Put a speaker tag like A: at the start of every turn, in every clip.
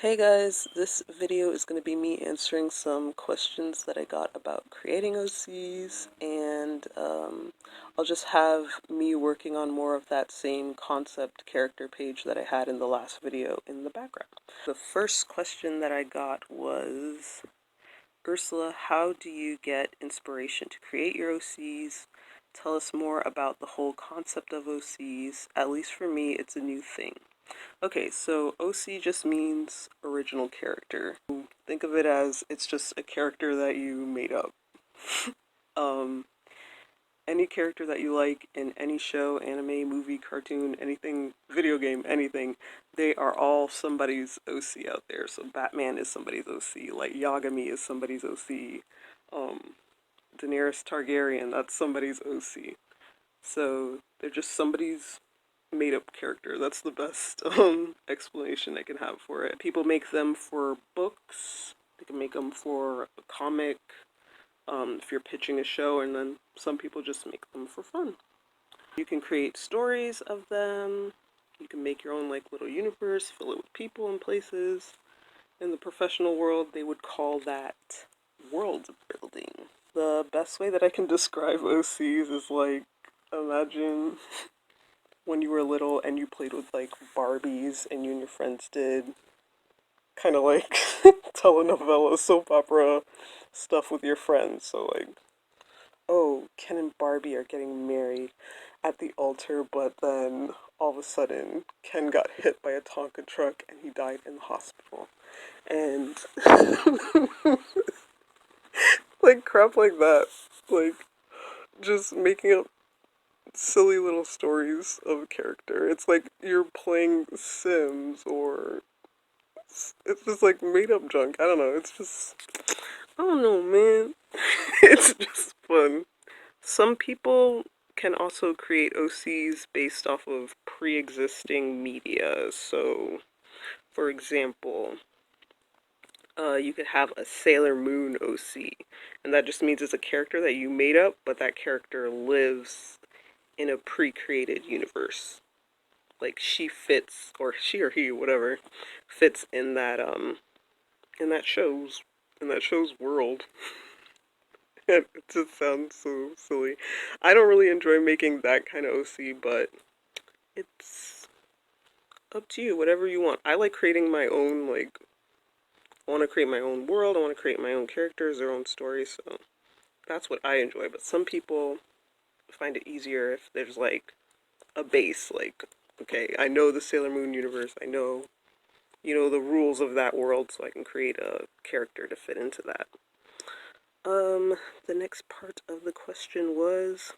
A: Hey guys, this video is going to be me answering some questions that I got about creating OCs, and I'll just have me working on more of that same concept character page that I had in the last video in the background. The first question that I got was, Ursula, how do you get inspiration to create your OCs? Tell us more about the whole concept of OCs. At least for me, it's a new thing. Okay, so OC just means original character. Think of it as it's just a character that you made up. Um, any character that you like in any show, anime, movie, cartoon, anything, video game, anything, they are all somebody's OC out there. So Batman is somebody's OC, like Yagami is somebody's OC. Daenerys Targaryen, that's somebody's OC. So they're just somebody's made up character. That's the best explanation I can have for it. People make them for books, they can make them for a comic, if you're pitching a show, and then some people just make them for fun. You can create stories of them, you can make your own like little universe, fill it with people and places. In the professional world, they would call that world building. The best way that I can describe OCs is like, imagine when you were little and you played with like Barbies and you and your friends did kind of like telenovela, soap opera stuff with your friends. So like, oh, Ken and Barbie are getting married at the altar, but then all of a sudden Ken got hit by a Tonka truck and he died in the hospital. And like crap like that. Like just making up silly little stories of a character. It's like you're playing Sims, or it's just like made up junk. I don't know. It's just, I don't know, man. It's just fun. Some people can also create OCs based off of pre-existing media. So, for example, you could have a Sailor Moon OC, and that just means it's a character that you made up, but that character lives in a pre-created universe. Like she fits, or she or he, whatever, fits in that show's world. It just sounds so silly. I don't really enjoy making that kind of OC, but it's up to you, whatever you want. I like creating my own, like, I want to create my own world, I want to create my own characters, their own stories, so that's what I enjoy. But some people find it easier if there's, like, a base, like, okay, I know the Sailor Moon universe, I know, the rules of that world, so I can create a character to fit into that. The next part of the question was,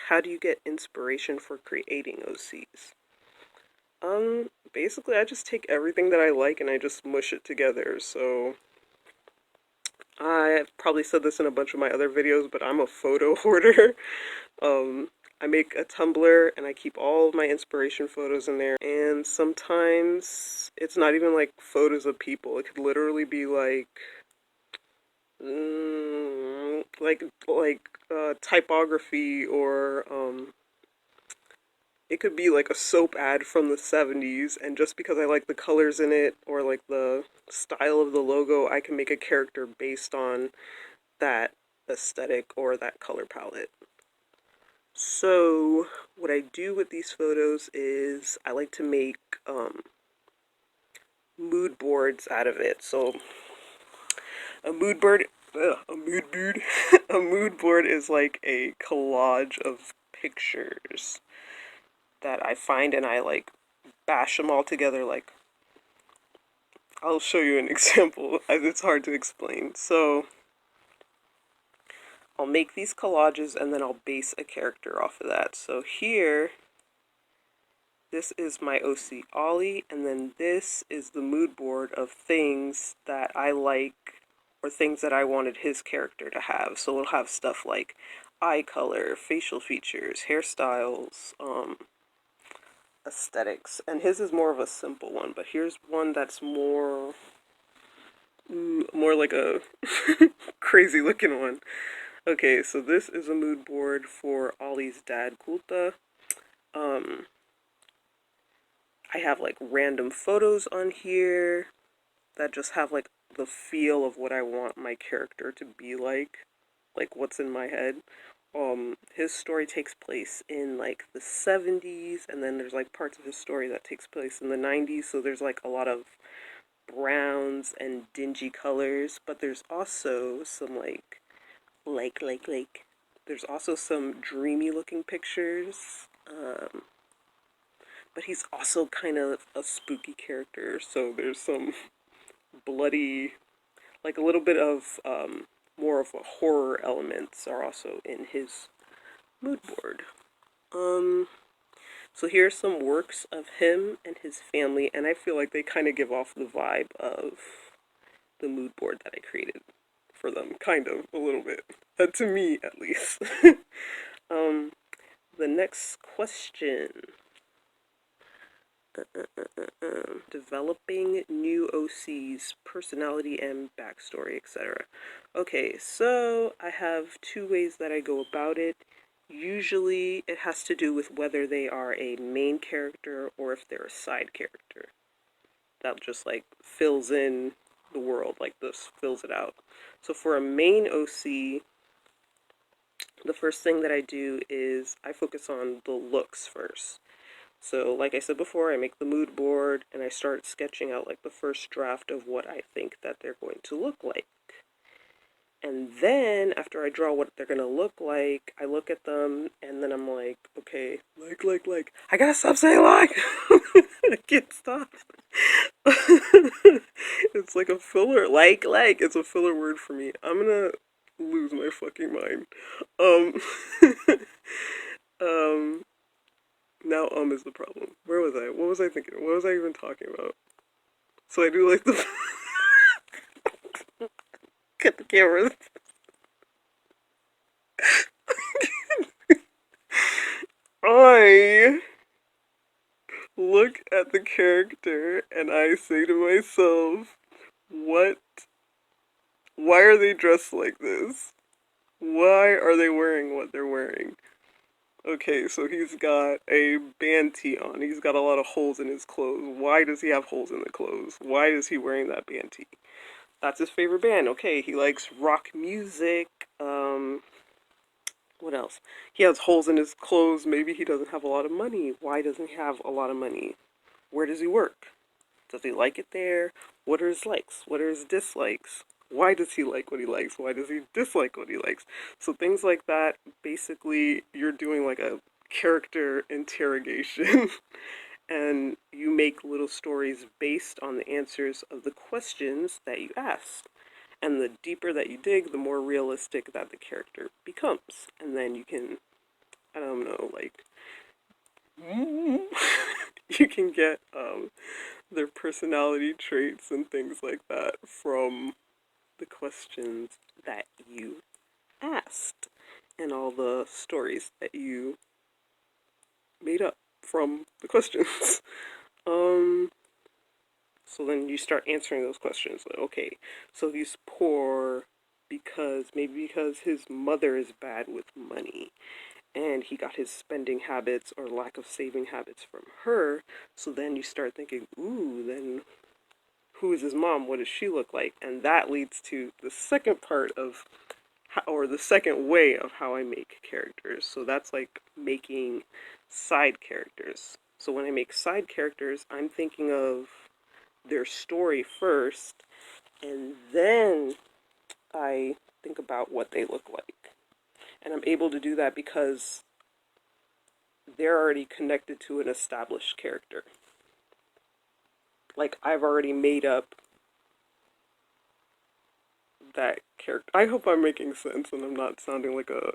A: how do you get inspiration for creating OCs? Basically I just take everything that I like and I just mush it together. So I've probably said this in a bunch of my other videos, but I'm a photo hoarder. I make a Tumblr and I keep all of my inspiration photos in there, and sometimes it's not even like photos of people. It could literally be like typography, or it could be like a soap ad from the 70s, and just because I like the colors in it or like the style of the logo, I can make a character based on that aesthetic or that color palette. So what I do with these photos is I like to make mood boards out of it. So a mood board, a mood board, a mood board is like a collage of pictures that I find, and I like bash them all together. Like, I'll show you an example as it's hard to explain. So I'll make these collages and then I'll base a character off of that. So here, this is my OC Ollie, and then this is the mood board of things that I like or things that I wanted his character to have. So we'll have stuff like eye color, facial features, hairstyles, aesthetics. And his is more of a simple one, but here's one that's more like a crazy looking one. Okay, so this is a mood board for Ollie's dad, Kulta. I have like random photos on here. that just have like the feel of what I want my character to be like what's in my head. His story takes place in like the 70s, and then there's like parts of his story that takes place in the 90s, so there's like a lot of browns and dingy colors, but there's also some like there's also some dreamy looking pictures. But he's also kind of a spooky character, so there's some bloody, like a little bit of more of a horror elements are also in his mood board. So here's some works of him and his family, and I feel like they kind of give off the vibe of the mood board that I created for them, kind of, a little bit. To me, at least. um, the next question. Developing new OC's personality and backstory, etc. Okay, so I have two ways that I go about it. Usually it has to do with whether they are a main character or if they're a side character. That just like fills in the world, like this fills it out. So for a main OC, the first thing that I do is I focus on the looks first. So like I said before, I make the mood board and I start sketching out like the first draft of what I think that they're going to look like. And then after I draw what they're going to look like, I look at them and then I'm like, okay, like. I gotta stop saying like. I can't stop. It's like a filler, like. It's a filler word for me. I'm gonna lose my fucking mind. Um, um, Now is the problem. Where was I? What was I thinking? What was I even talking about? So I do like the cut the camera. I look at the character and I say to myself, what? Why are they dressed like this? Why are they wearing what they're wearing? Okay, so he's got a band tee on. He's got a lot of holes in his clothes. Why does he have holes in the clothes? Why is he wearing that band tee? That's his favorite band. Okay, he likes rock music. What else? He has holes in his clothes. Maybe he doesn't have a lot of money. Why doesn't he have a lot of money? Where does he work? Does he like it there? What are his likes? What are his dislikes? Why does he like what he likes? Why does he dislike what he likes? So things like that, basically, you're doing like a character interrogation and you make little stories based on the answers of the questions that you ask. And the deeper that you dig, the more realistic that the character becomes. And then you can, I don't know, like, you can get their personality traits and things like that from the questions that you asked and all the stories that you made up from the questions. um, so then you start answering those questions. Like, okay, so he's poor because his mother is bad with money and he got his spending habits or lack of saving habits from her. So then you start thinking, ooh, then who is his mom? What does she look like? And that leads to the second part of or the second way of how I make characters. So that's like making side characters. So when I make side characters, I'm thinking of their story first, and then I think about what they look like. And I'm able to do that because they're already connected to an established character. Like, I've already made up that character. I hope I'm making sense and I'm not sounding like a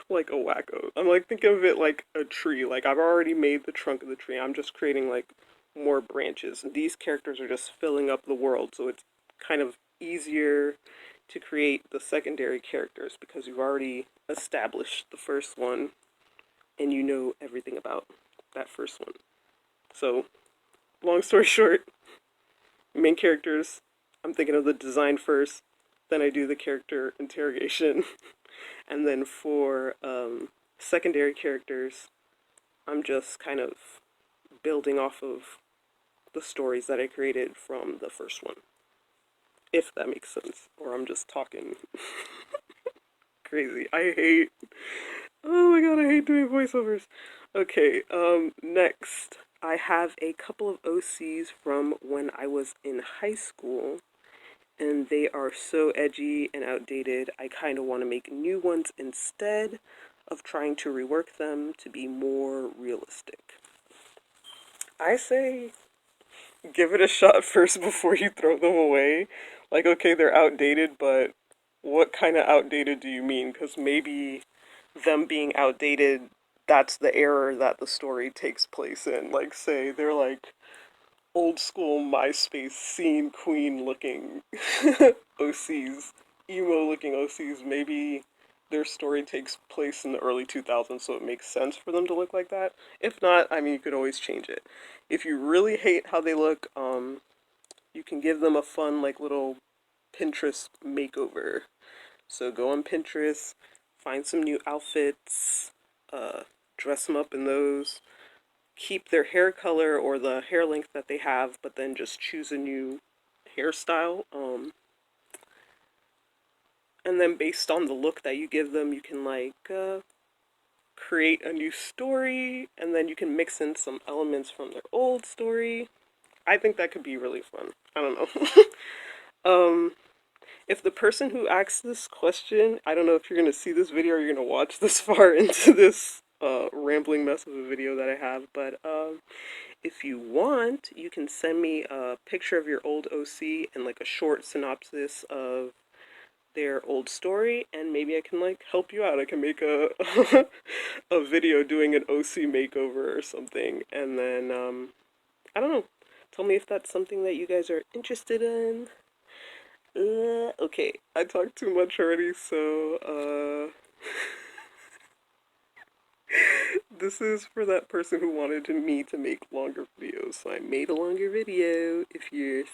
A: like a wacko. I'm like thinking of it like a tree. Like I've already made the trunk of the tree. I'm just creating like more branches. And these characters are just filling up the world, so it's kind of easier to create the secondary characters because you've already established the first one and you know everything about that first one. So, long story short, main characters, I'm thinking of the design first, then I do the character interrogation, and then for secondary characters, I'm just kind of building off of the stories that I created from the first one. If that makes sense. Or I'm just talking crazy. Oh my god, I hate doing voiceovers. Okay, next. I have a couple of OCs from when I was in high school, and they are so edgy and outdated. I kind of want to make new ones instead of trying to rework them to be more realistic. I say give it a shot first before you throw them away. Like, okay, they're outdated, but what kind of outdated do you mean? Because maybe them being outdated, that's the era that the story takes place in. Like, say they're like old school MySpace scene queen looking OCs, emo looking OCs. Maybe their story takes place in the early 2000s, so it makes sense for them to look like that. If not, I mean, you could always change it. If you really hate how they look, you can give them a fun, like, little Pinterest makeover. So go on Pinterest, find some new outfits, uh, dress them up in those, keep their hair color or the hair length that they have, but then just choose a new hairstyle. And then based on the look that you give them, you can like create a new story, and then you can mix in some elements from their old story. I think that could be really fun. I don't know. If the person who asked this question, I don't know if you're gonna see this video or you're gonna watch this far into this rambling mess of a video that I have, but if you want, you can send me a picture of your old OC and like a short synopsis of their old story, and maybe I can like help you out. I can make a a video doing an OC makeover or something, and then I don't know. Tell me if that's something that you guys are interested in. Okay, I talked too much already, so this is for that person who wanted me to make longer videos. So I made a longer video. If you're